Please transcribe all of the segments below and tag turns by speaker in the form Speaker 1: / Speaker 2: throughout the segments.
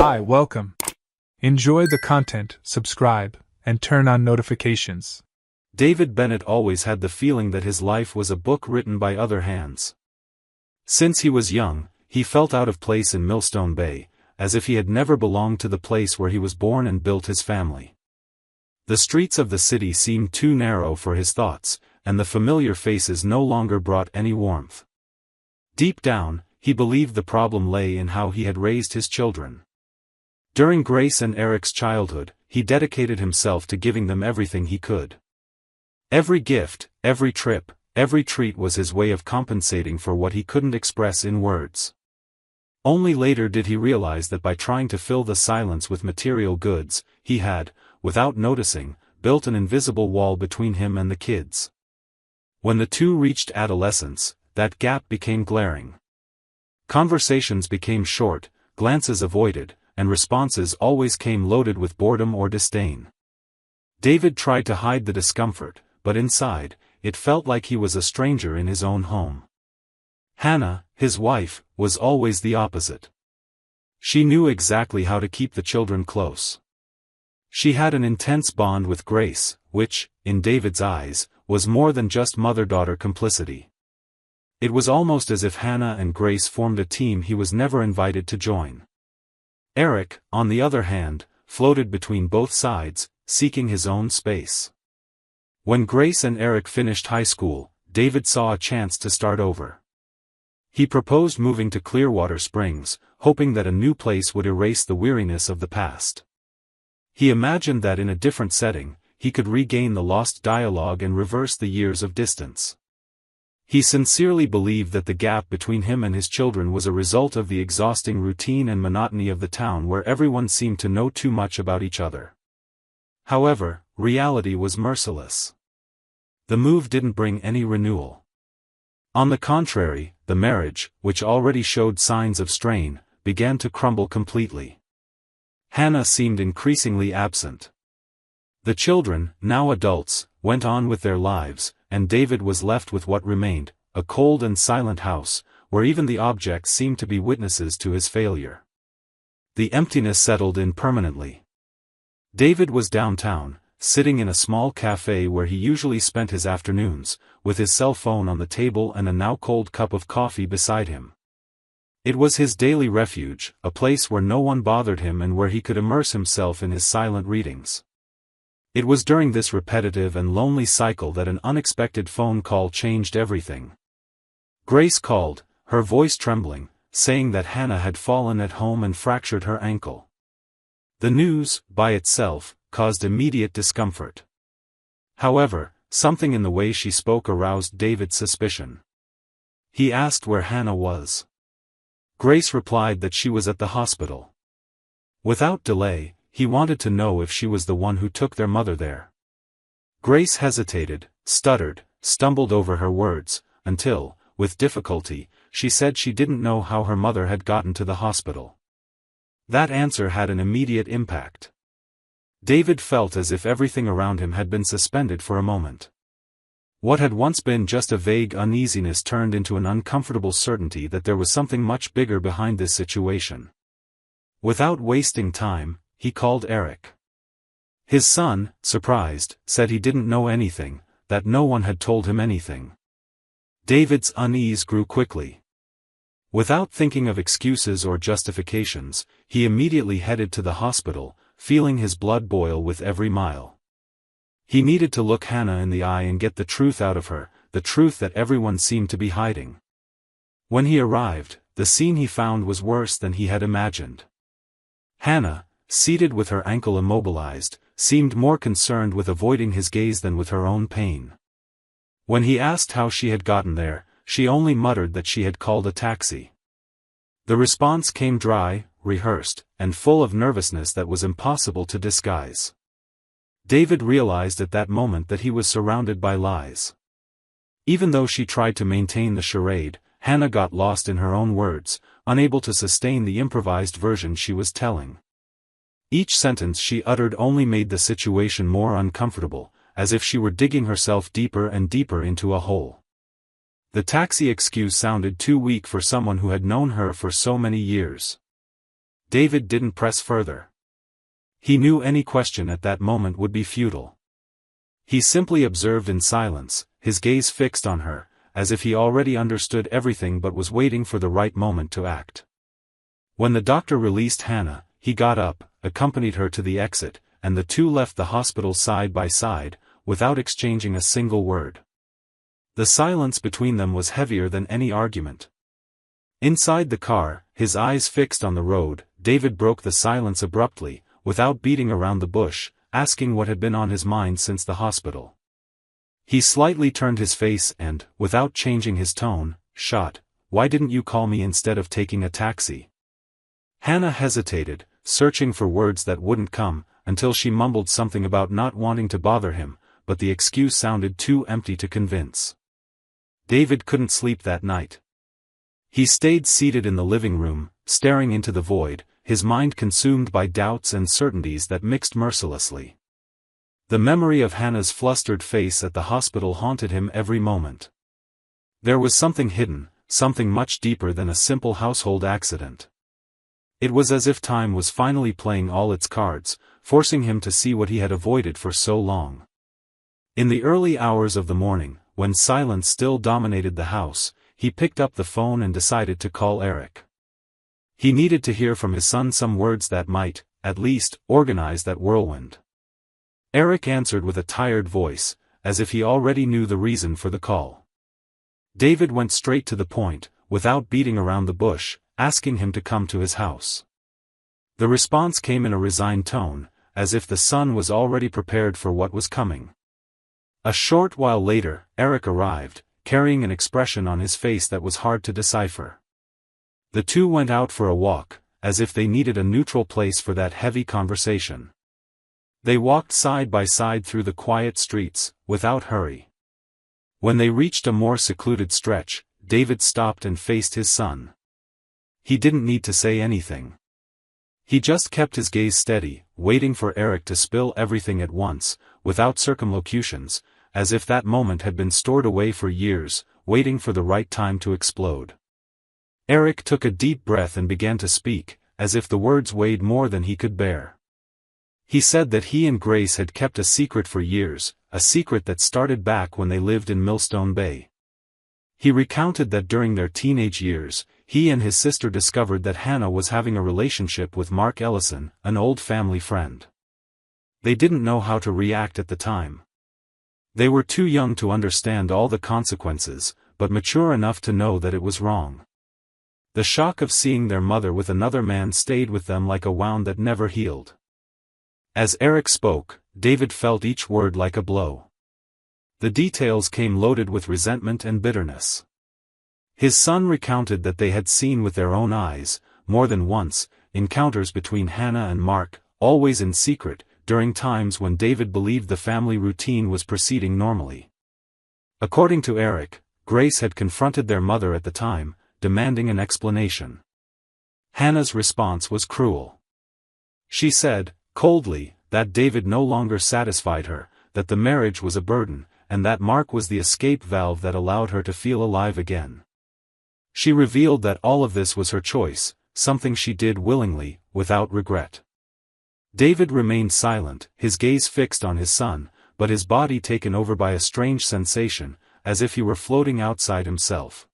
Speaker 1: Hi, welcome. Enjoy the content, subscribe, and turn on notifications.
Speaker 2: David Bennett always had the feeling that his life was a book written by other hands. Since he was young, he felt out of place in Millstone Bay, as if he had never belonged to the place where he was born and built his family. The streets of the city seemed too narrow for his thoughts, and the familiar faces no longer brought any warmth. Deep down, he believed the problem lay in how he had raised his children. During Grace and Eric's childhood, he dedicated himself to giving them everything he could. Every gift, every trip, every treat was his way of compensating for what he couldn't express in words. Only later did he realize that by trying to fill the silence with material goods, he had, without noticing, built an invisible wall between him and the kids. When the two reached adolescence, that gap became glaring. Conversations became short, glances avoided, and responses always came loaded with boredom or disdain. David tried to hide the discomfort, but inside, it felt like he was a stranger in his own home. Hannah, his wife, was always the opposite. She knew exactly how to keep the children close. She had an intense bond with Grace, which, in David's eyes, was more than just mother-daughter complicity. It was almost as if Hannah and Grace formed a team he was never invited to join. Eric, on the other hand, floated between both sides, seeking his own space. When Grace and Eric finished high school, David saw a chance to start over. He proposed moving to Clearwater Springs, hoping that a new place would erase the weariness of the past. He imagined that in a different setting, he could regain the lost dialogue and reverse the years of distance. He sincerely believed that the gap between him and his children was a result of the exhausting routine and monotony of the town where everyone seemed to know too much about each other. However, reality was merciless. The move didn't bring any renewal. On the contrary, the marriage, which already showed signs of strain, began to crumble completely. Hannah seemed increasingly absent. The children, now adults, went on with their lives, and David was left with what remained, a cold and silent house, where even the objects seemed to be witnesses to his failure. The emptiness settled in permanently. David was downtown, sitting in a small cafe where he usually spent his afternoons, with his cell phone on the table and a now-cold cup of coffee beside him. It was his daily refuge, a place where no one bothered him and where he could immerse himself in his silent readings. It was during this repetitive and lonely cycle that an unexpected phone call changed everything. Grace called, her voice trembling, saying that Hannah had fallen at home and fractured her ankle. The news, by itself, caused immediate discomfort. However, something in the way she spoke aroused David's suspicion. He asked where Hannah was. Grace replied that she was at the hospital. Without delay, he wanted to know if she was the one who took their mother there. Grace hesitated, stuttered, stumbled over her words, until, with difficulty, she said she didn't know how her mother had gotten to the hospital. That answer had an immediate impact. David felt as if everything around him had been suspended for a moment. What had once been just a vague uneasiness turned into an uncomfortable certainty that there was something much bigger behind this situation. Without wasting time, he called Eric. His son, surprised, said he didn't know anything, that no one had told him anything. David's unease grew quickly. Without thinking of excuses or justifications, he immediately headed to the hospital, feeling his blood boil with every mile. He needed to look Hannah in the eye and get the truth out of her, the truth that everyone seemed to be hiding. When he arrived, the scene he found was worse than he had imagined. Hannah, seated with her ankle immobilized, seemed more concerned with avoiding his gaze than with her own pain. When he asked how she had gotten there, she only muttered that she had called a taxi. The response came dry, rehearsed, and full of nervousness that was impossible to disguise. David realized at that moment that he was surrounded by lies. Even though she tried to maintain the charade, Hannah got lost in her own words, unable to sustain the improvised version she was telling. Each sentence she uttered only made the situation more uncomfortable, as if she were digging herself deeper and deeper into a hole. The taxi excuse sounded too weak for someone who had known her for so many years. David didn't press further. He knew any question at that moment would be futile. He simply observed in silence, his gaze fixed on her, as if he already understood everything but was waiting for the right moment to act. When the doctor released Hannah, he got up, accompanied her to the exit, and the two left the hospital side by side, without exchanging a single word. The silence between them was heavier than any argument. Inside the car, his eyes fixed on the road, David broke the silence abruptly, without beating around the bush, asking what had been on his mind since the hospital. He slightly turned his face and, without changing his tone, shot, "Why didn't you call me instead of taking a taxi?" Hannah hesitated, searching for words that wouldn't come, until she mumbled something about not wanting to bother him, but the excuse sounded too empty to convince. David couldn't sleep that night. He stayed seated in the living room, staring into the void, his mind consumed by doubts and certainties that mixed mercilessly. The memory of Hannah's flustered face at the hospital haunted him every moment. There was something hidden, something much deeper than a simple household accident. It was as if time was finally playing all its cards, forcing him to see what he had avoided for so long. In the early hours of the morning, when silence still dominated the house, he picked up the phone and decided to call Eric. He needed to hear from his son some words that might, at least, organize that whirlwind. Eric answered with a tired voice, as if he already knew the reason for the call. David went straight to the point, without beating around the bush, asking him to come to his house. The response came in a resigned tone, as if the son was already prepared for what was coming. A short while later, Eric arrived, carrying an expression on his face that was hard to decipher. The two went out for a walk, as if they needed a neutral place for that heavy conversation. They walked side by side through the quiet streets, without hurry. When they reached a more secluded stretch, David stopped and faced his son. He didn't need to say anything. He just kept his gaze steady, waiting for Eric to spill everything at once, without circumlocutions, as if that moment had been stored away for years, waiting for the right time to explode. Eric took a deep breath and began to speak, as if the words weighed more than he could bear. He said that he and Grace had kept a secret for years, a secret that started back when they lived in Millstone Bay. He recounted that during their teenage years, he and his sister discovered that Hannah was having a relationship with Mark Ellison, an old family friend. They didn't know how to react at the time. They were too young to understand all the consequences, but mature enough to know that it was wrong. The shock of seeing their mother with another man stayed with them like a wound that never healed. As Eric spoke, David felt each word like a blow. The details came loaded with resentment and bitterness. His son recounted that they had seen with their own eyes, more than once, encounters between Hannah and Mark, always in secret, during times when David believed the family routine was proceeding normally. According to Eric, Grace had confronted their mother at the time, demanding an explanation. Hannah's response was cruel. She said, coldly, that David no longer satisfied her, that the marriage was a burden, and that Mark was the escape valve that allowed her to feel alive again. She revealed that all of this was her choice, something she did willingly, without regret. David remained silent, his gaze fixed on his son, but his body taken over by a strange sensation, as if he were floating outside himself.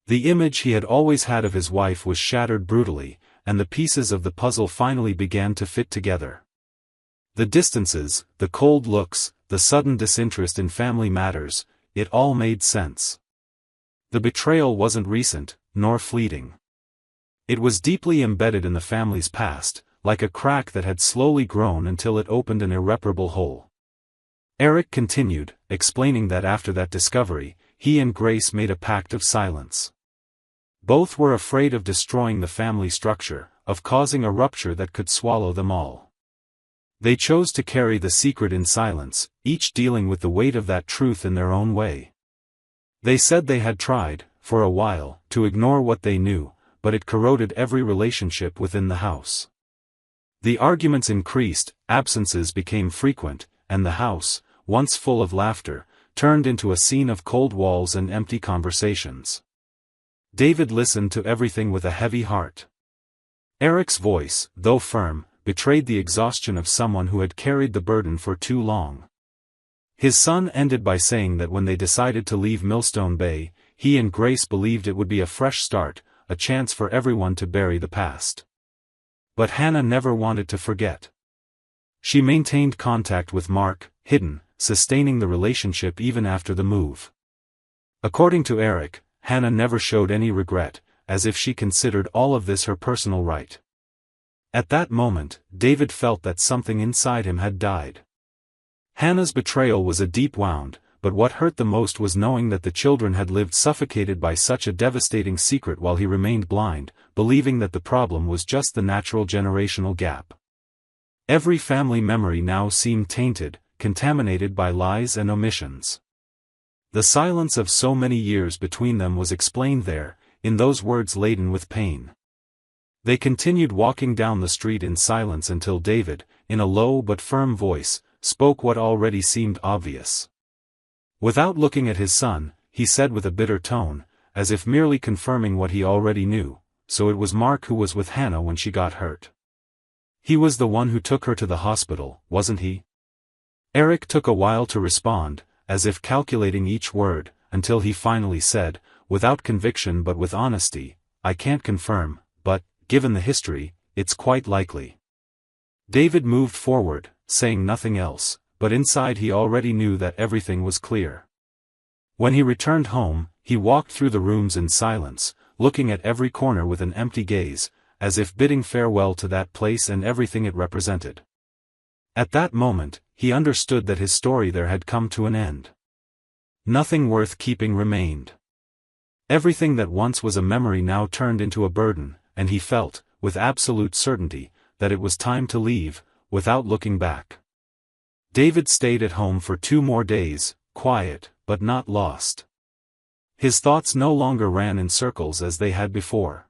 Speaker 2: The image he had always had of his wife was shattered brutally, and the pieces of the puzzle finally began to fit together. The distances, the cold looks, the sudden disinterest in family matters, it all made sense. The betrayal wasn't recent, nor fleeting. It was deeply embedded in the family's past, like a crack that had slowly grown until it opened an irreparable hole. Eric continued, explaining that after that discovery, he and Grace made a pact of silence. Both were afraid of destroying the family structure, of causing a rupture that could swallow them all. They chose to carry the secret in silence, each dealing with the weight of that truth in their own way. They said they had tried, for a while, to ignore what they knew, but it corroded every relationship within the house. The arguments increased, absences became frequent, and the house, once full of laughter, turned into a scene of cold walls and empty conversations. David listened to everything with a heavy heart. Eric's voice, though firm, betrayed the exhaustion of someone who had carried the burden for too long. His son ended by saying that when they decided to leave Millstone Bay, he and Grace believed it would be a fresh start, a chance for everyone to bury the past. But Hannah never wanted to forget. She maintained contact with Mark, hidden, sustaining the relationship even after the move. According to Eric, Hannah never showed any regret, as if she considered all of this her personal right. At that moment, David felt that something inside him had died. Hannah's betrayal was a deep wound, but what hurt the most was knowing that the children had lived suffocated by such a devastating secret while he remained blind, believing that the problem was just the natural generational gap. Every family memory now seemed tainted, contaminated by lies and omissions. The silence of so many years between them was explained there, in those words laden with pain. They continued walking down the street in silence until David, in a low but firm voice, spoke what already seemed obvious. Without looking at his son, he said with a bitter tone, as if merely confirming what he already knew, "So it was Mark who was with Hannah when she got hurt. He was the one who took her to the hospital, wasn't he?" Eric took a while to respond, as if calculating each word, until he finally said, without conviction but with honesty, "I can't confirm, but, given the history, it's quite likely." David moved forward, saying nothing else, but inside he already knew that everything was clear. When he returned home, he walked through the rooms in silence, looking at every corner with an empty gaze, as if bidding farewell to that place and everything it represented. At that moment, he understood that his story there had come to an end. Nothing worth keeping remained. Everything that once was a memory now turned into a burden, and he felt, with absolute certainty, that it was time to leave, without looking back. David stayed at home for 2 more days, quiet, but not lost. His thoughts no longer ran in circles as they had before.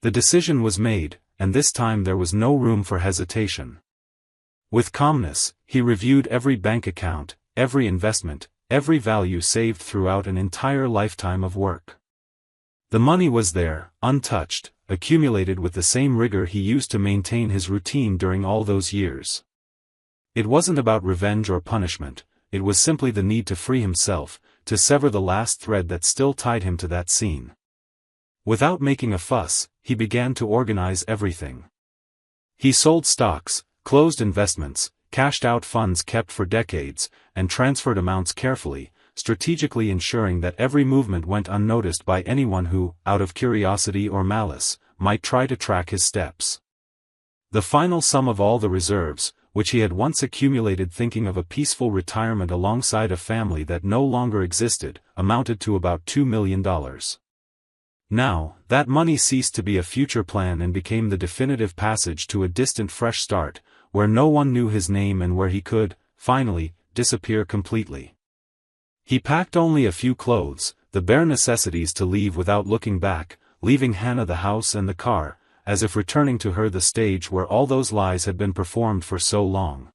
Speaker 2: The decision was made, and this time there was no room for hesitation. With calmness, he reviewed every bank account, every investment, every value saved throughout an entire lifetime of work. The money was there, untouched, accumulated with the same rigor he used to maintain his routine during all those years. It wasn't about revenge or punishment, it was simply the need to free himself, to sever the last thread that still tied him to that scene. Without making a fuss, he began to organize everything. He sold stocks, closed investments, cashed out funds kept for decades, and transferred amounts carefully, strategically ensuring that every movement went unnoticed by anyone who, out of curiosity or malice, might try to track his steps. The final sum of all the reserves, which he had once accumulated thinking of a peaceful retirement alongside a family that no longer existed, amounted to about $2 million. Now, that money ceased to be a future plan and became the definitive passage to a distant fresh start, where no one knew his name and where he could, finally, disappear completely. He packed only a few clothes, the bare necessities to leave without looking back, leaving Hannah the house and the car, as if returning to her the stage where all those lies had been performed for so long.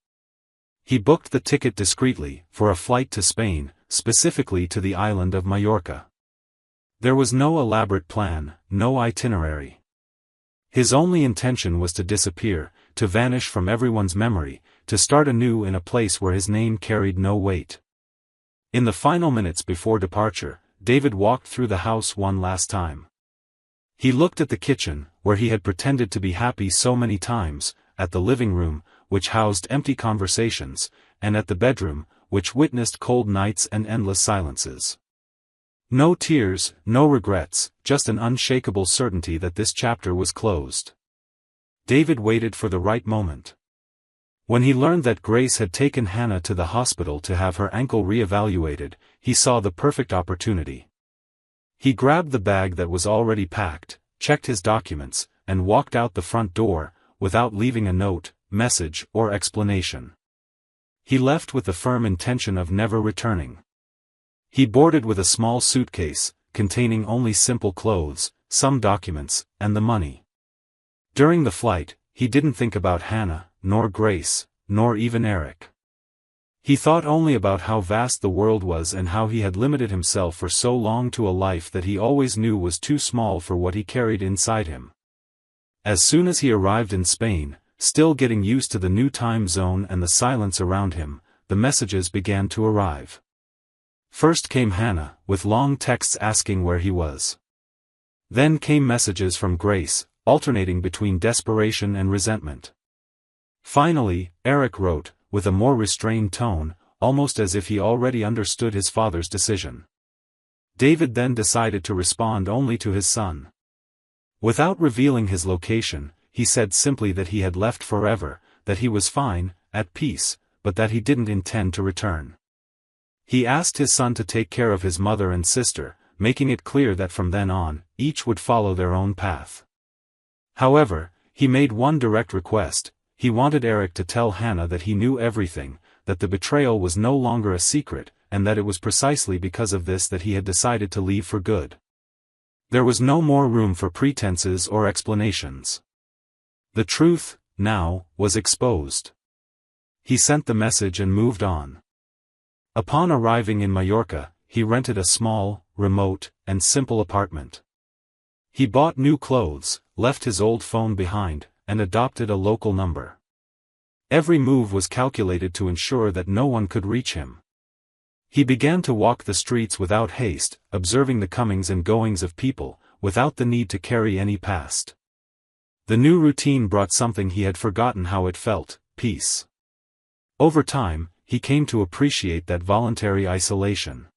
Speaker 2: He booked the ticket discreetly, for a flight to Spain, specifically to the island of Majorca. There was no elaborate plan, no itinerary. His only intention was to disappear, to vanish from everyone's memory, to start anew in a place where his name carried no weight. In the final minutes before departure, David walked through the house one last time. He looked at the kitchen, where he had pretended to be happy so many times, at the living room, which housed empty conversations, and at the bedroom, which witnessed cold nights and endless silences. No tears, no regrets, just an unshakable certainty that this chapter was closed. David waited for the right moment. When he learned that Grace had taken Hannah to the hospital to have her ankle re-evaluated, he saw the perfect opportunity. He grabbed the bag that was already packed, checked his documents, and walked out the front door, without leaving a note, message, or explanation. He left with the firm intention of never returning. He boarded with a small suitcase, containing only simple clothes, some documents, and the money. During the flight, he didn't think about Hannah, nor Grace, nor even Eric. He thought only about how vast the world was and how he had limited himself for so long to a life that he always knew was too small for what he carried inside him. As soon as he arrived in Spain, still getting used to the new time zone and the silence around him, the messages began to arrive. First came Hannah, with long texts asking where he was. Then came messages from Grace, alternating between desperation and resentment. Finally, Eric wrote, with a more restrained tone, almost as if he already understood his father's decision. David then decided to respond only to his son. Without revealing his location, he said simply that he had left forever, that he was fine, at peace, but that he didn't intend to return. He asked his son to take care of his mother and sister, making it clear that from then on, each would follow their own path. However, he made one direct request. He wanted Eric to tell Hannah that he knew everything, that the betrayal was no longer a secret, and that it was precisely because of this that he had decided to leave for good. There was no more room for pretenses or explanations. The truth, now, was exposed. He sent the message and moved on. Upon arriving in Mallorca, he rented a small, remote, and simple apartment. He bought new clothes, left his old phone behind, and adopted a local number. Every move was calculated to ensure that no one could reach him. He began to walk the streets without haste, observing the comings and goings of people, without the need to carry any past. The new routine brought something he had forgotten how it felt: peace. Over time, he came to appreciate that voluntary isolation.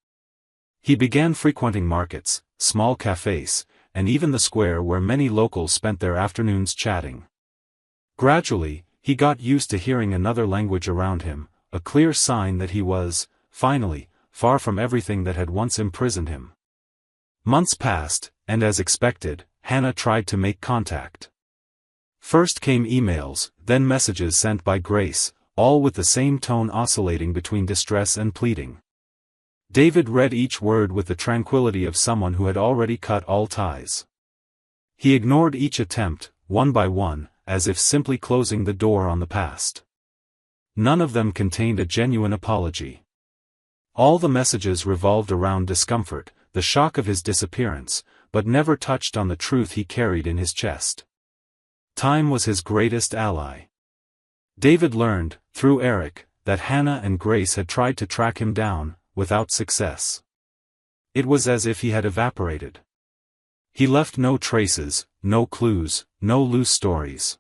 Speaker 2: He began frequenting markets, small cafes, and even the square where many locals spent their afternoons chatting. Gradually, he got used to hearing another language around him, a clear sign that he was, finally, far from everything that had once imprisoned him. Months passed, and as expected, Hannah tried to make contact. First came emails, then messages sent by Grace, all with the same tone oscillating between distress and pleading. David read each word with the tranquility of someone who had already cut all ties. He ignored each attempt, one by one, as if simply closing the door on the past. None of them contained a genuine apology. All the messages revolved around discomfort, the shock of his disappearance, but never touched on the truth he carried in his chest. Time was his greatest ally. David learned, through Eric, that Hannah and Grace had tried to track him down, without success. It was as if he had evaporated. He left no traces, no clues, no loose stories.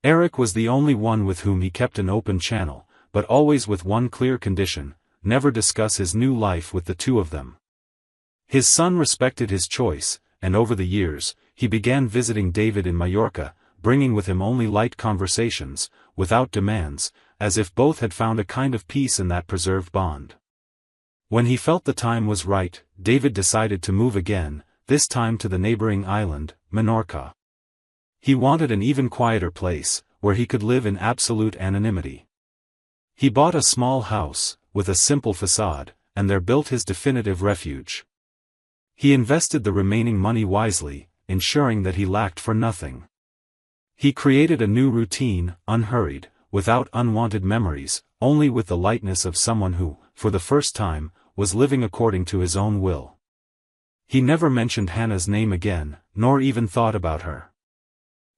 Speaker 2: Eric was the only one with whom he kept an open channel, but always with one clear condition: never discuss his new life with the two of them. His son respected his choice, and over the years, he began visiting David in Mallorca, bringing with him only light conversations, without demands, as if both had found a kind of peace in that preserved bond. When he felt the time was right, David decided to move again, this time to the neighboring island, Menorca. He wanted an even quieter place, where he could live in absolute anonymity. He bought a small house, with a simple facade, and there built his definitive refuge. He invested the remaining money wisely, ensuring that he lacked for nothing. He created a new routine, unhurried, without unwanted memories, only with the lightness of someone who, for the first time, was living according to his own will. He never mentioned Hannah's name again, nor even thought about her.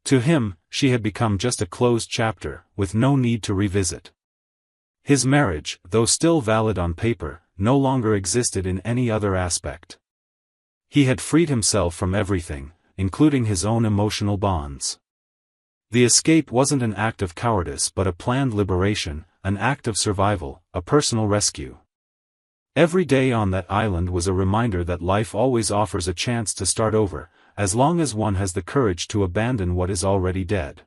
Speaker 2: To him, she had become just a closed chapter, with no need to revisit. His marriage, though still valid on paper, no longer existed in any other aspect. He had freed himself from everything, including his own emotional bonds. The escape wasn't an act of cowardice but a planned liberation, an act of survival, a personal rescue. Every day on that island was a reminder that life always offers a chance to start over, as long as one has the courage to abandon what is already dead.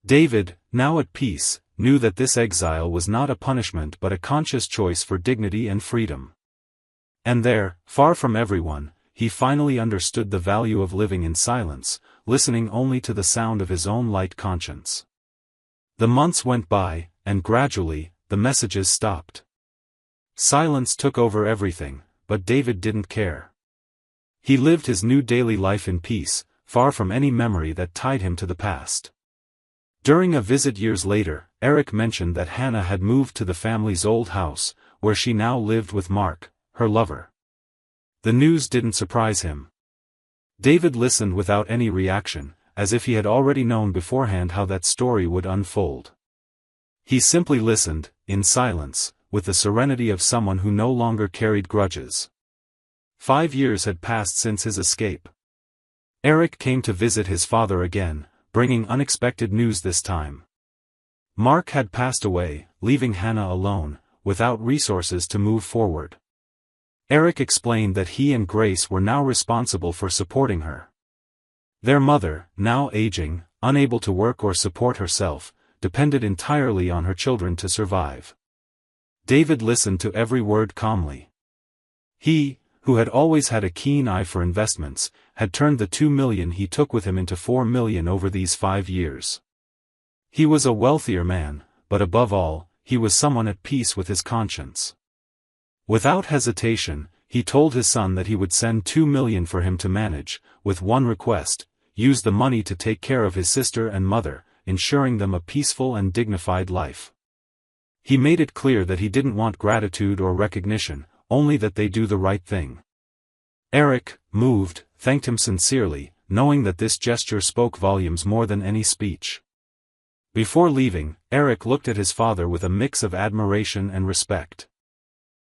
Speaker 2: David, now at peace, knew that this exile was not a punishment but a conscious choice for dignity and freedom. And there, far from everyone, he finally understood the value of living in silence, listening only to the sound of his own light conscience. The months went by, and gradually, the messages stopped. Silence took over everything, but David didn't care. He lived his new daily life in peace, far from any memory that tied him to the past. During a visit years later, Eric mentioned that Hannah had moved to the family's old house, where she now lived with Mark, her lover. The news didn't surprise him. David listened without any reaction, as if he had already known beforehand how that story would unfold. He simply listened, in silence, with the serenity of someone who no longer carried grudges. 5 years had passed since his escape. Eric came to visit his father again, bringing unexpected news this time. Mark had passed away, leaving Hannah alone, without resources to move forward. Eric explained that he and Grace were now responsible for supporting her. Their mother, now aging, unable to work or support herself, depended entirely on her children to survive. David listened to every word calmly. He, who had always had a keen eye for investments, had turned the $2 million he took with him into $4 million over these 5 years. He was a wealthier man, but above all, he was someone at peace with his conscience. Without hesitation, he told his son that he would send $2 million for him to manage, with one request: use the money to take care of his sister and mother, ensuring them a peaceful and dignified life. He made it clear that he didn't want gratitude or recognition, only that they do the right thing. Eric, moved, thanked him sincerely, knowing that this gesture spoke volumes more than any speech. Before leaving, Eric looked at his father with a mix of admiration and respect.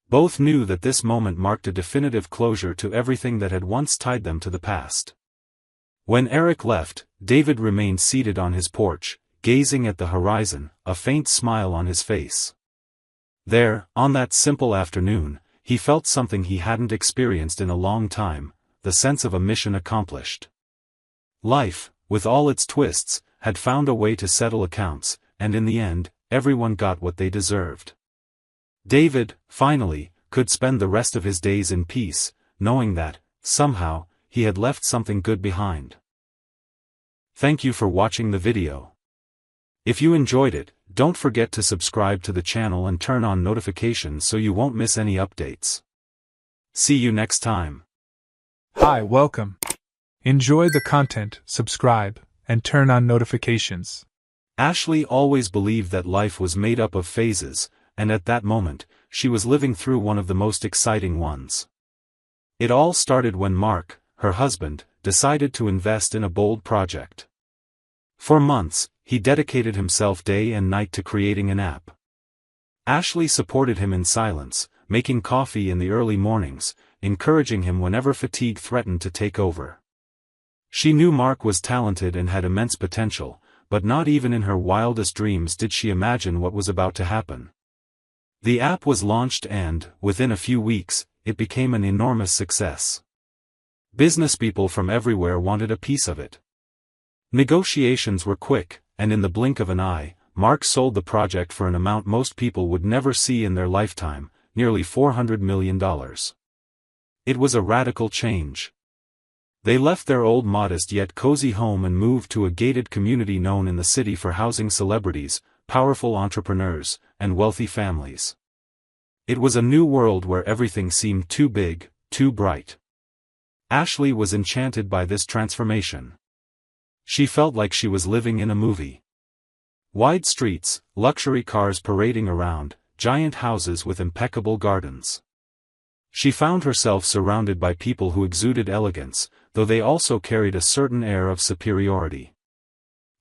Speaker 2: Both knew that this moment marked a definitive closure to everything that had once tied them to the past. When Eric left, David remained seated on his porch, gazing at the horizon, a faint smile on his face. There, on that simple afternoon, he felt something he hadn't experienced in a long time, the sense of a mission accomplished. Life, with all its twists, had found a way to settle accounts, and in the end, everyone got what they deserved. David, finally, could spend the rest of his days in peace, knowing that, somehow, he had left something good behind. Thank you for watching the video. If you enjoyed it, don't forget to subscribe to the channel and turn on notifications so you won't miss any updates. See you next time.
Speaker 1: Hi, welcome. Enjoy the content, subscribe, and turn on notifications.
Speaker 2: Ashley always believed that life was made up of phases, and at that moment, she was living through one of the most exciting ones. It all started when Mark, her husband, decided to invest in a bold project. For months, he dedicated himself day and night to creating an app. Ashley supported him in silence, making coffee in the early mornings, encouraging him whenever fatigue threatened to take over. She knew Mark was talented and had immense potential, but not even in her wildest dreams did she imagine what was about to happen. The app was launched and, within a few weeks, it became an enormous success. Businesspeople from everywhere wanted a piece of it. Negotiations were quick, and in the blink of an eye, Mark sold the project for an amount most people would never see in their lifetime, nearly $400 million. It was a radical change. They left their old modest yet cozy home and moved to a gated community known in the city for housing celebrities, powerful entrepreneurs, and wealthy families. It was a new world where everything seemed too big, too bright. Ashley was enchanted by this transformation. She felt like she was living in a movie. Wide streets, luxury cars parading around, giant houses with impeccable gardens. She found herself surrounded by people who exuded elegance, though they also carried a certain air of superiority.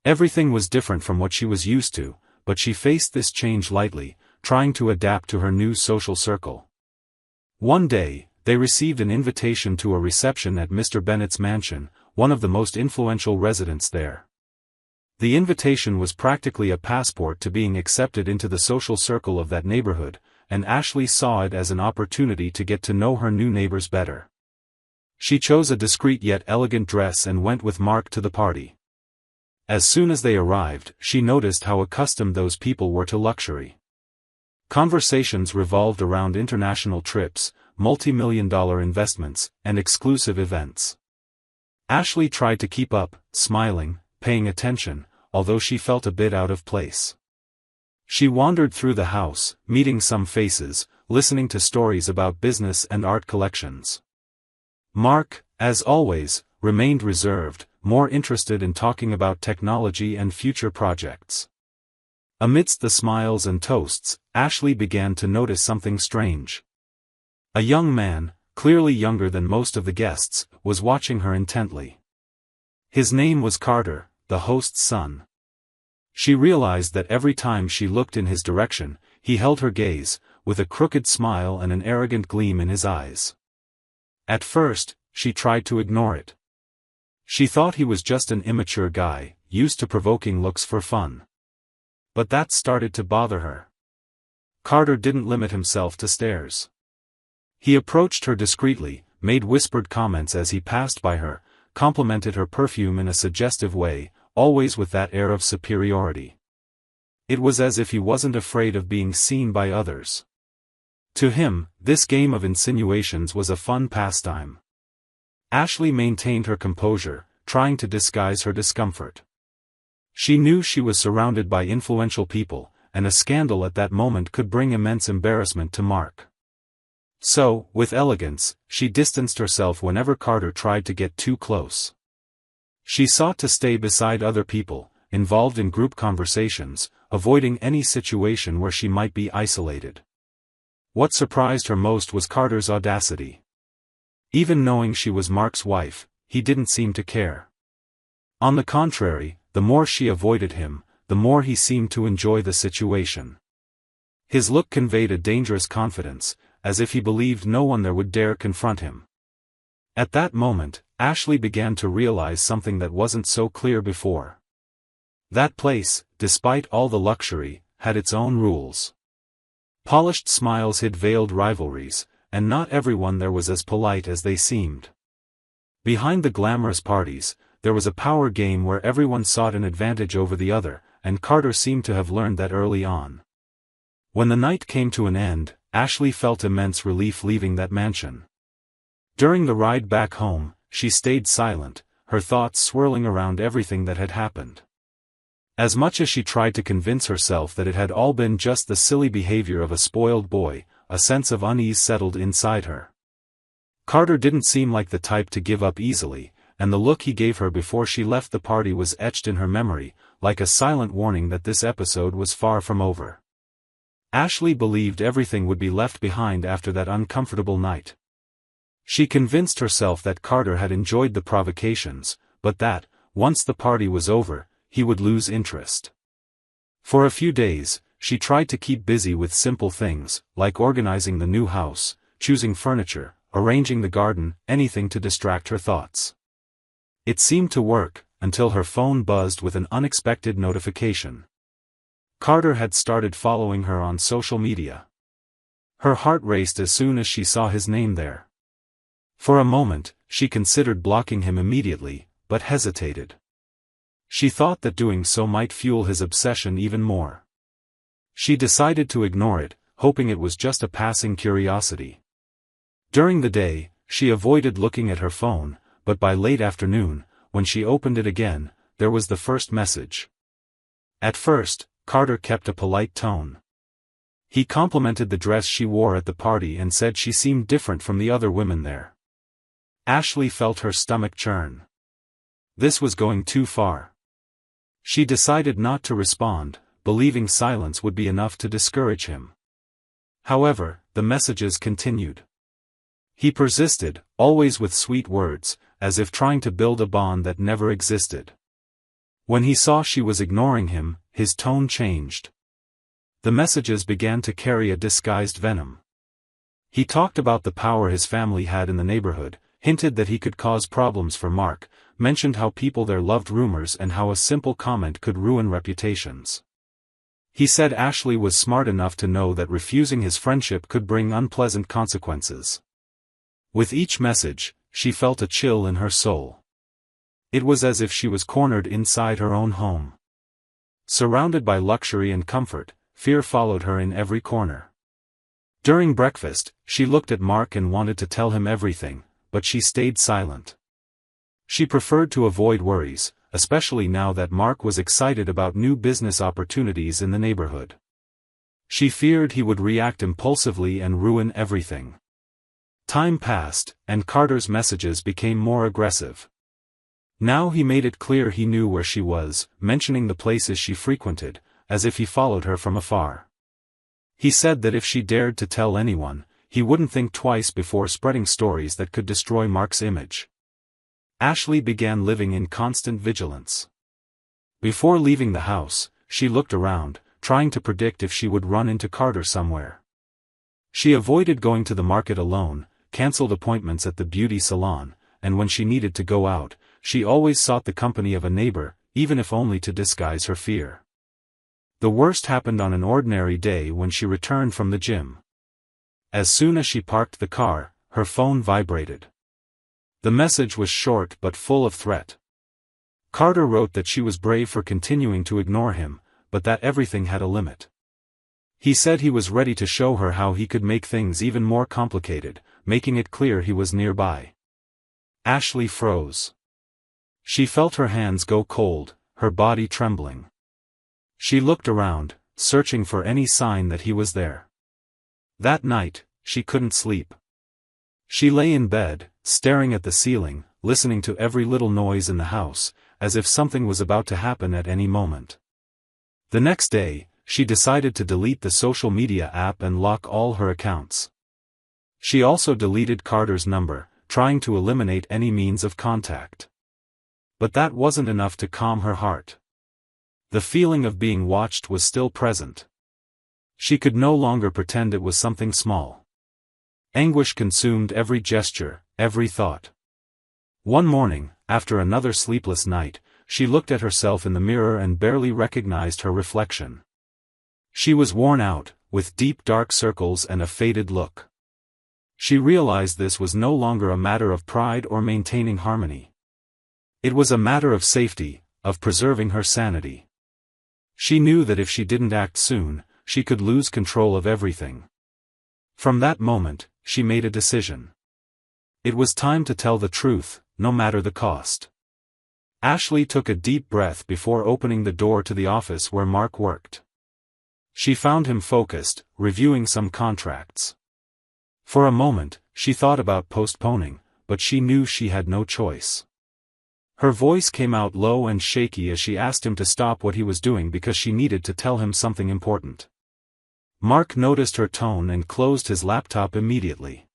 Speaker 2: Everything was different from what she was used to, but she faced this change lightly, trying to adapt to her new social circle. One day, they received an invitation to a reception at Mr. Bennett's mansion, one of the most influential residents there. The invitation was practically a passport to being accepted into the social circle of that neighborhood, and Ashley saw it as an opportunity to get to know her new neighbors better. She chose a discreet yet elegant dress and went with Mark to the party. As soon as they arrived, she noticed how accustomed those people were to luxury. Conversations revolved around international trips, multi-million-dollar investments, and exclusive events. Ashley tried to keep up, smiling, paying attention, although she felt a bit out of place. She wandered through the house, meeting some faces, listening to stories about business and art collections. Mark, as always, remained reserved, more interested in talking about technology and future projects. Amidst the smiles and toasts, Ashley began to notice something strange. A young man, clearly younger than most of the guests, was watching her intently. His name was Carter, the host's son. She realized that every time she looked in his direction, he held her gaze, with a crooked smile and an arrogant gleam in his eyes. At first, she tried to ignore it. She thought he was just an immature guy, used to provoking looks for fun. But that started to bother her. Carter didn't limit himself to stares. He approached her discreetly, made whispered comments as he passed by her, complimented her perfume in a suggestive way, always with that air of superiority. It was as if he wasn't afraid of being seen by others. To him, this game of insinuations was a fun pastime. Ashley maintained her composure, trying to disguise her discomfort. She knew she was surrounded by influential people, and a scandal at that moment could bring immense embarrassment to Mark. So, with elegance, she distanced herself whenever Carter tried to get too close. She sought to stay beside other people, involved in group conversations, avoiding any situation where she might be isolated. What surprised her most was Carter's audacity. Even knowing she was Mark's wife, he didn't seem to care. On the contrary, the more she avoided him, the more he seemed to enjoy the situation. His look conveyed a dangerous confidence, as if he believed no one there would dare confront him. At that moment, Ashley began to realize something that wasn't so clear before. That place, despite all the luxury, had its own rules. Polished smiles hid veiled rivalries, and not everyone there was as polite as they seemed. Behind the glamorous parties, there was a power game where everyone sought an advantage over the other, and Carter seemed to have learned that early on. When the night came to an end, Ashley felt immense relief leaving that mansion. During the ride back home, she stayed silent, her thoughts swirling around everything that had happened. As much as she tried to convince herself that it had all been just the silly behavior of a spoiled boy, a sense of unease settled inside her. Carter didn't seem like the type to give up easily, and the look he gave her before she left the party was etched in her memory, like a silent warning that this episode was far from over. Ashley believed everything would be left behind after that uncomfortable night. She convinced herself that Carter had enjoyed the provocations, but that, once the party was over, he would lose interest. For a few days, she tried to keep busy with simple things, like organizing the new house, choosing furniture, arranging the garden, anything to distract her thoughts. It seemed to work, until her phone buzzed with an unexpected notification. Carter had started following her on social media. Her heart raced as soon as she saw his name there. For a moment, she considered blocking him immediately, but hesitated. She thought that doing so might fuel his obsession even more. She decided to ignore it, hoping it was just a passing curiosity. During the day, she avoided looking at her phone, but by late afternoon, when she opened it again, there was the first message. At first, Carter kept a polite tone. He complimented the dress she wore at the party and said she seemed different from the other women there. Ashley felt her stomach churn. This was going too far. She decided not to respond, believing silence would be enough to discourage him. However, the messages continued. He persisted, always with sweet words, as if trying to build a bond that never existed. When he saw she was ignoring him, his tone changed. The messages began to carry a disguised venom. He talked about the power his family had in the neighborhood, hinted that he could cause problems for Mark, mentioned how people there loved rumors and how a simple comment could ruin reputations. He said Ashley was smart enough to know that refusing his friendship could bring unpleasant consequences. With each message, she felt a chill in her soul. It was as if she was cornered inside her own home. Surrounded by luxury and comfort, fear followed her in every corner. During breakfast, she looked at Mark and wanted to tell him everything, but she stayed silent. She preferred to avoid worries, especially now that Mark was excited about new business opportunities in the neighborhood. She feared he would react impulsively and ruin everything. Time passed, and Carter's messages became more aggressive. Now he made it clear he knew where she was, mentioning the places she frequented, as if he followed her from afar. He said that if she dared to tell anyone, he wouldn't think twice before spreading stories that could destroy Mark's image. Ashley began living in constant vigilance. Before leaving the house, she looked around, trying to predict if she would run into Carter somewhere. She avoided going to the market alone, cancelled appointments at the beauty salon, and when she needed to go out, she always sought the company of a neighbor, even if only to disguise her fear. The worst happened on an ordinary day when she returned from the gym. As soon as she parked the car, her phone vibrated. The message was short but full of threat. Carter wrote that she was brave for continuing to ignore him, but that everything had a limit. He said he was ready to show her how he could make things even more complicated, making it clear he was nearby. Ashley froze. She felt her hands go cold, her body trembling. She looked around, searching for any sign that he was there. That night, she couldn't sleep. She lay in bed, staring at the ceiling, listening to every little noise in the house, as if something was about to happen at any moment. The next day, she decided to delete the social media app and lock all her accounts. She also deleted Carter's number, trying to eliminate any means of contact. But that wasn't enough to calm her heart. The feeling of being watched was still present. She could no longer pretend it was something small. Anguish consumed every gesture, every thought. One morning, after another sleepless night, she looked at herself in the mirror and barely recognized her reflection. She was worn out, with deep dark circles and a faded look. She realized this was no longer a matter of pride or maintaining harmony. It was a matter of safety, of preserving her sanity. She knew that if she didn't act soon, she could lose control of everything. From that moment, she made a decision. It was time to tell the truth, no matter the cost. Ashley took a deep breath before opening the door to the office where Mark worked. She found him focused, reviewing some contracts. For a moment, she thought about postponing, but she knew she had no choice. Her voice came out low and shaky as she asked him to stop what he was doing because she needed to tell him something important. Mark noticed her tone and closed his laptop immediately.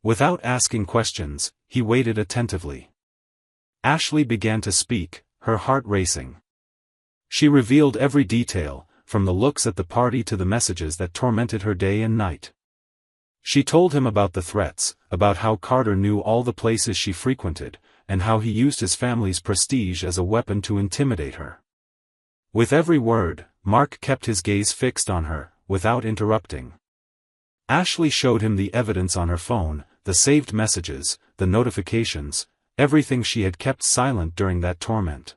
Speaker 2: Without asking questions, he waited attentively. Ashley began to speak, her heart racing. She revealed every detail, from the looks at the party to the messages that tormented her day and night. She told him about the threats, about how Carter knew all the places she frequented, and how he used his family's prestige as a weapon to intimidate her. With every word, Mark kept his gaze fixed on her, without interrupting. Ashley showed him the evidence on her phone, the saved messages, the notifications, everything she had kept silent during that torment.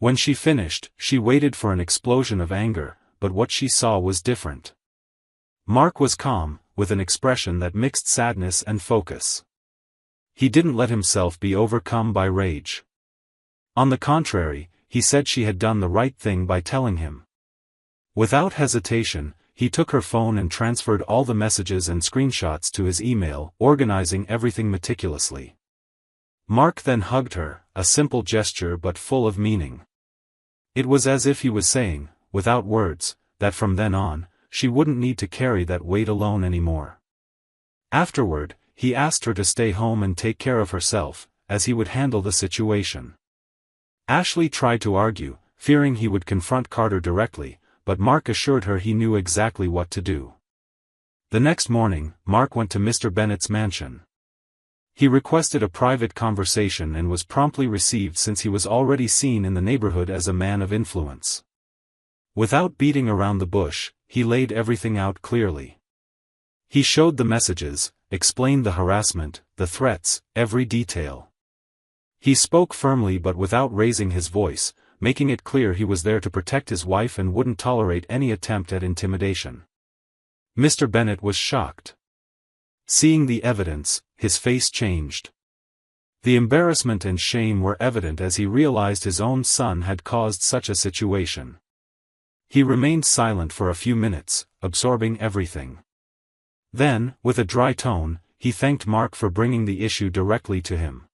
Speaker 2: When she finished, she waited for an explosion of anger, but what she saw was different. Mark was calm, with an expression that mixed sadness and focus. He didn't let himself be overcome by rage. On the contrary, he said she had done the right thing by telling him. Without hesitation, he took her phone and transferred all the messages and screenshots to his email, organizing everything meticulously. Mark then hugged her, a simple gesture but full of meaning. It was as if he was saying, without words, that from then on, she wouldn't need to carry that weight alone anymore. Afterward, he asked her to stay home and take care of herself, as he would handle the situation. Ashley tried to argue, fearing he would confront Carter directly, but Mark assured her he knew exactly what to do. The next morning, Mark went to Mr. Bennett's mansion. He requested a private conversation and was promptly received since he was already seen in the neighborhood as a man of influence. Without beating around the bush, he laid everything out clearly. He showed the messages, explained the harassment, the threats, every detail. He spoke firmly but without raising his voice, making it clear he was there to protect his wife and wouldn't tolerate any attempt at intimidation. Mr. Bennett was shocked. Seeing the evidence, his face changed. The embarrassment and shame were evident as he realized his own son had caused such a situation. He remained silent for a few minutes, absorbing everything. Then, with a dry tone, he thanked Mark for bringing the issue directly to him.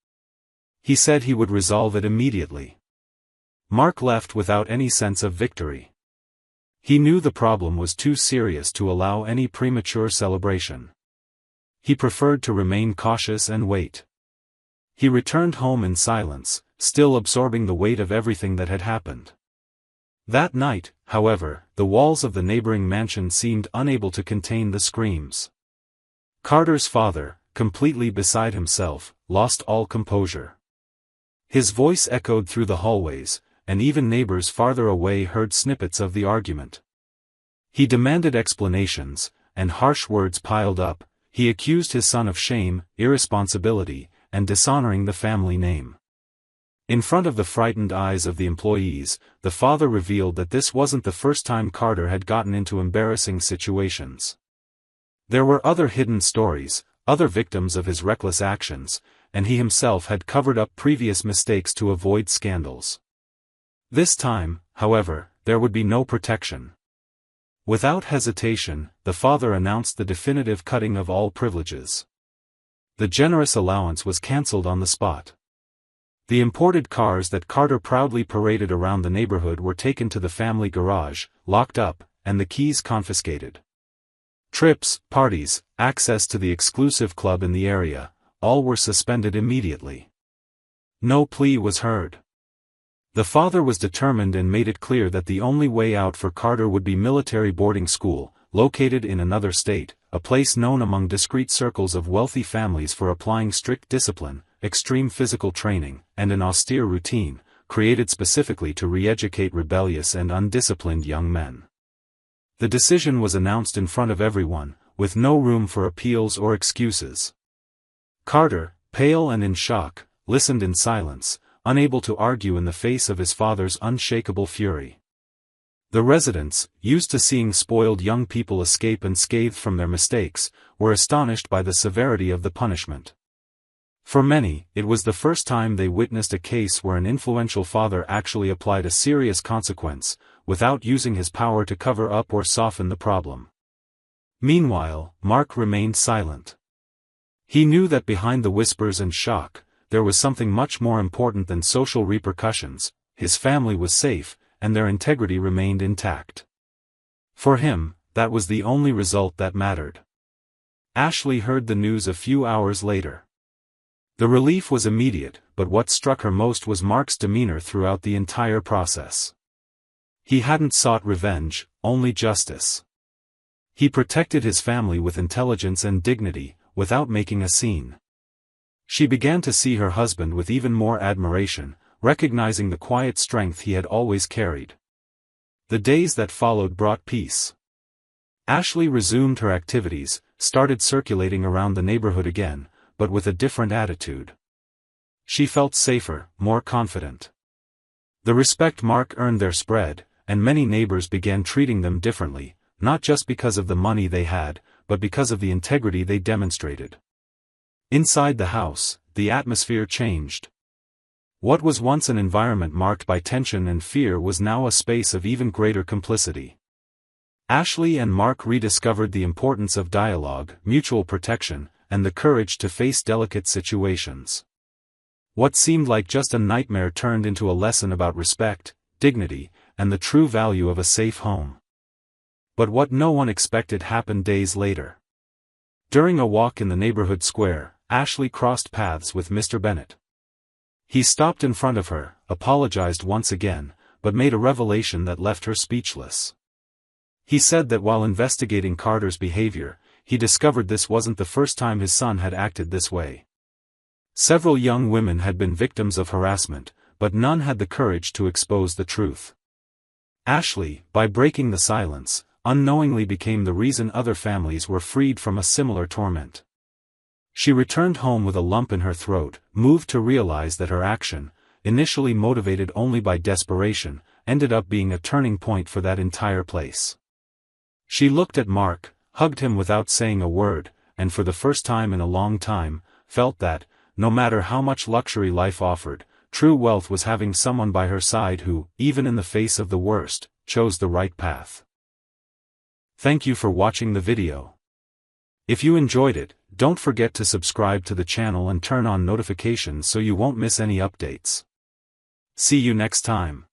Speaker 2: He said he would resolve it immediately. Mark left without any sense of victory. He knew the problem was too serious to allow any premature celebration. He preferred to remain cautious and wait. He returned home in silence, still absorbing the weight of everything that had happened. That night, however, the walls of the neighboring mansion seemed unable to contain the screams. Carter's father, completely beside himself, lost all composure. His voice echoed through the hallways, and even neighbors farther away heard snippets of the argument. He demanded explanations, and harsh words piled up. He accused his son of shame, irresponsibility, and dishonoring the family name. In front of the frightened eyes of the employees, the father revealed that this wasn't the first time Carter had gotten into embarrassing situations. There were other hidden stories, other victims of his reckless actions, and he himself had covered up previous mistakes to avoid scandals. This time, however, there would be no protection. Without hesitation, the father announced the definitive cutting of all privileges. The generous allowance was cancelled on the spot. The imported cars that Carter proudly paraded around the neighborhood were taken to the family garage, locked up, and the keys confiscated. Trips, parties, access to the exclusive club in the area, all were suspended immediately. No plea was heard. The father was determined and made it clear that the only way out for Carter would be military boarding school, located in another state, a place known among discreet circles of wealthy families for applying strict discipline, extreme physical training, and an austere routine, created specifically to re-educate rebellious and undisciplined young men. The decision was announced in front of everyone, with no room for appeals or excuses. Carter, pale and in shock, listened in silence, unable to argue in the face of his father's unshakable fury. The residents, used to seeing spoiled young people escape unscathed from their mistakes, were astonished by the severity of the punishment. For many, it was the first time they witnessed a case where an influential father actually applied a serious consequence, without using his power to cover up or soften the problem. Meanwhile, Mark remained silent. He knew that behind the whispers and shock, there was something much more important than social repercussions. His family was safe, and their integrity remained intact. For him, that was the only result that mattered. Ashley heard the news a few hours later. The relief was immediate, but what struck her most was Mark's demeanor throughout the entire process. He hadn't sought revenge, only justice. He protected his family with intelligence and dignity, without making a scene. She began to see her husband with even more admiration, recognizing the quiet strength he had always carried. The days that followed brought peace. Ashley resumed her activities, started circulating around the neighborhood again, but with a different attitude. She felt safer, more confident. The respect Mark earned there spread, and many neighbors began treating them differently, not just because of the money they had, but because of the integrity they demonstrated. Inside the house, the atmosphere changed. What was once an environment marked by tension and fear was now a space of even greater complicity. Ashley and Mark rediscovered the importance of dialogue, mutual protection, and the courage to face delicate situations. What seemed like just a nightmare turned into a lesson about respect, dignity, and the true value of a safe home. But what no one expected happened days later. During a walk in the neighborhood square, Ashley crossed paths with Mr. Bennett. He stopped in front of her, apologized once again, but made a revelation that left her speechless. He said that while investigating Carter's behavior, he discovered this wasn't the first time his son had acted this way. Several young women had been victims of harassment, but none had the courage to expose the truth. Ashley, by breaking the silence, unknowingly became the reason other families were freed from a similar torment. She returned home with a lump in her throat, moved to realize that her action, initially motivated only by desperation, ended up being a turning point for that entire place. She looked at Mark, hugged him without saying a word, and for the first time in a long time, felt that, no matter how much luxury life offered, true wealth was having someone by her side who, even in the face of the worst, chose the right path. Thank you for watching the video. If you enjoyed it, don't forget to subscribe to the channel and turn on notifications so you won't miss any updates. See you next time.